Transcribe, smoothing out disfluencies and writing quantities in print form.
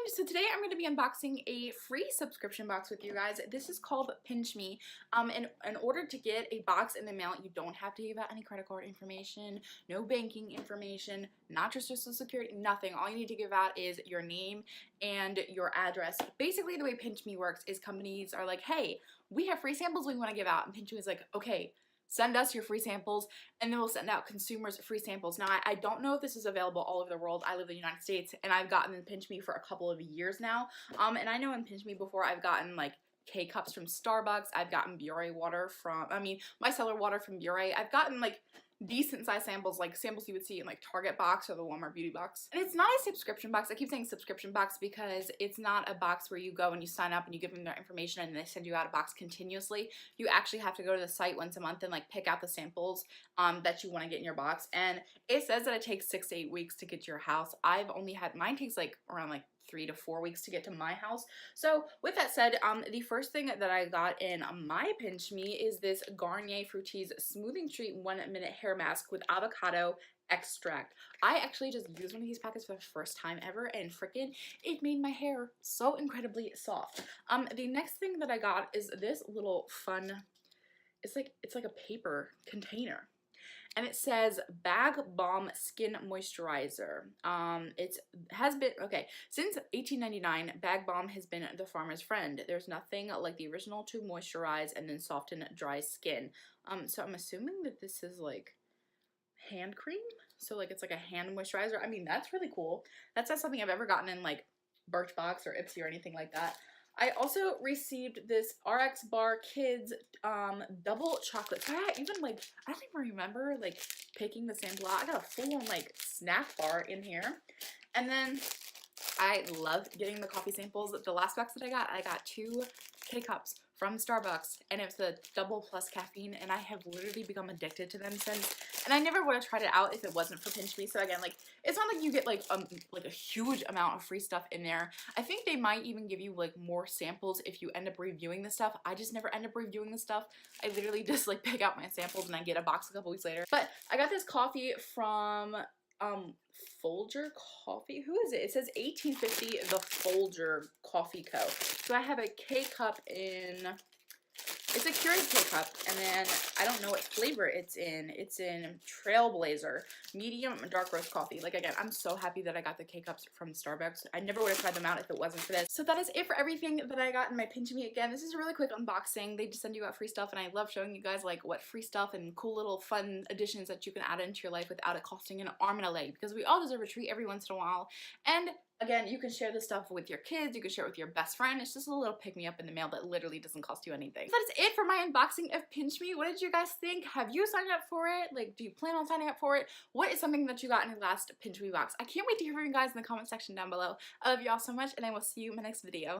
So today I'm going to be unboxing a free subscription box with you guys. This is called Pinch Me. In order to get a box in the mail, you don't have to give out any credit card information, no banking information, not your social security, nothing. All you need to give out is your name and your address. Basically, the way Pinch Me works is companies are like, hey, we have free samples we want to give out. And Pinch Me is like, okay, send us your free samples, and then we'll send out consumers free samples. Now, I don't know if this is available all over the world. I live in the United States, and I've gotten Pinch Me for a couple of years now. And I know in Pinch Me before, I've gotten like K-cups from Starbucks. I've gotten Bure water from, micellar water from Bure. I've gotten like decent size samples, like samples you would see in like Target box or the Walmart beauty box. And it's not a subscription box. I keep saying subscription box because it's not a box where you go and you sign up and you give them their information and they send you out a box continuously. You actually have to go to the site once a month and like pick out the samples that you want to get in your box. And it says that it takes 6 to 8 weeks to get to your house. I've only had, mine takes like around like 3 to 4 weeks to get to my house. So with that said, the first thing that I got in my Pinch Me is this Garnier Fructis Smoothing Treat 1 Minute Hair Mask with avocado extract. I actually just used one of these packets for the first time ever, and freaking it made my hair so incredibly soft. The next thing that I got is this little fun, it's like a paper container. And it says Bag Balm Skin Moisturizer. Since 1899, Bag Balm has been the farmer's friend. There's nothing like the original to moisturize and then soften dry skin. So I'm assuming that this is like hand cream. So like it's like a hand moisturizer. I mean, that's really cool. That's not something I've ever gotten in like Birchbox or Ipsy or anything like that. I also received this RX Bar Kids double chocolate. So I don't even remember like picking the sample out. I got a full-on like snack bar in here. And then I love getting the coffee samples. The last box that I got 2 K-cups from Starbucks, and it was the double plus caffeine, and I have literally become addicted to them since. And I never would have tried it out if it wasn't for Pinch Me. So again, like, it's not like you get like a huge amount of free stuff in there. I think they might even give you like more samples if you end up reviewing the stuff. I just never end up reviewing the stuff. I literally just like pick out my samples and I get a box a couple weeks later. But I got this coffee from Folger Coffee. Who is it? It says 1850 The Folger Coffee Co. So I have a K-cup in, it's a Keurig K-cup, and then I don't know what flavor it's in. It's in Trailblazer medium dark roast coffee. Like, again, I'm so happy that I got the K-cups from Starbucks. I never would have tried them out if it wasn't for this. So that is it for everything that I got in my Pinch Me. Again, this is a really quick unboxing. They just send you out free stuff, and I love showing you guys like what free stuff and cool little fun additions that you can add into your life without it costing an arm and a leg, because we all deserve a treat every once in a while. And again, you can share this stuff with your kids, you can share it with your best friend. It's just a little pick-me-up in the mail that literally doesn't cost you anything. So that is it for my unboxing of Pinch Me. What did you guys think? Have you signed up for it? Like, do you plan on signing up for it? What is something that you got in the last Pinch Me box? I can't wait to hear from you guys in the comment section down below. I love you all so much, and I will see you in my next video.